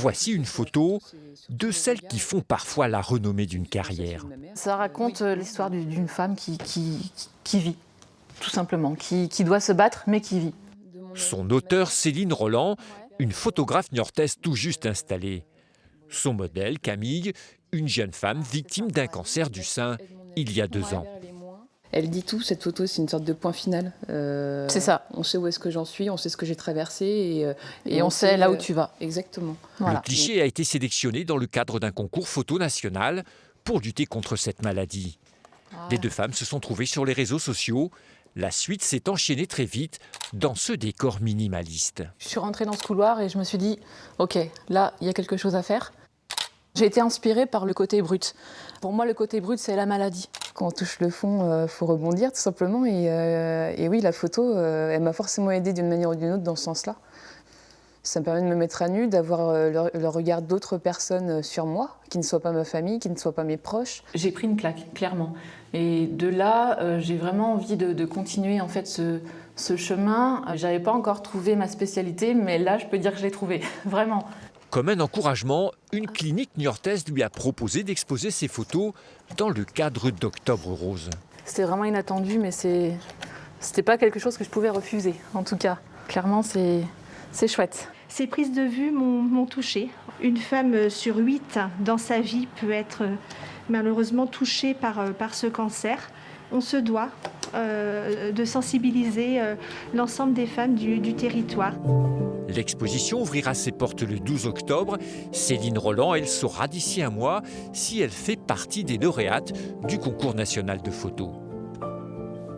Voici une photo de celles qui font parfois la renommée d'une carrière. Ça raconte l'histoire d'une femme qui vit, tout simplement, qui doit se battre, mais qui vit. Son auteure, Céline Roland, une photographe niortaise tout juste installée. Son modèle, Camille, une jeune femme victime d'un cancer du sein il y a 2 ans. Elle dit tout, cette photo, c'est une sorte de point final. C'est ça. On sait où est-ce que j'en suis, on sait ce que j'ai traversé. Et on sait là où tu vas. Exactement. Voilà. Le cliché a été sélectionné dans le cadre d'un concours photo national pour lutter contre cette maladie. Les 2 femmes se sont trouvées sur les réseaux sociaux. La suite s'est enchaînée très vite dans ce décor minimaliste. Je suis rentrée dans ce couloir et je me suis dit, ok, là, il y a quelque chose à faire. J'ai été inspirée par le côté brut. Pour moi, le côté brut, c'est la maladie. Quand on touche le fond, faut rebondir tout simplement. Et oui, la photo, elle m'a forcément aidée d'une manière ou d'une autre dans ce sens-là. Ça me permet de me mettre à nu, d'avoir le regard d'autres personnes sur moi, qui ne soient pas ma famille, qui ne soient pas mes proches. J'ai pris une claque, clairement. Et de là, j'ai vraiment envie de continuer en fait ce chemin. J'avais pas encore trouvé ma spécialité, mais là, je peux dire que je l'ai trouvée, vraiment. Comme un encouragement, une clinique niortaise lui a proposé d'exposer ses photos dans le cadre d'Octobre Rose. C'était vraiment inattendu, mais c'était pas quelque chose que je pouvais refuser, en tout cas. Clairement, c'est chouette. Ces prises de vue m'ont touchée. Une femme sur 8 dans sa vie peut être malheureusement touchée par ce cancer. On se doit de sensibiliser l'ensemble des femmes du territoire. L'exposition ouvrira ses portes le 12 octobre. Céline Roland, elle saura d'ici un mois si elle fait partie des lauréates du concours national de photo.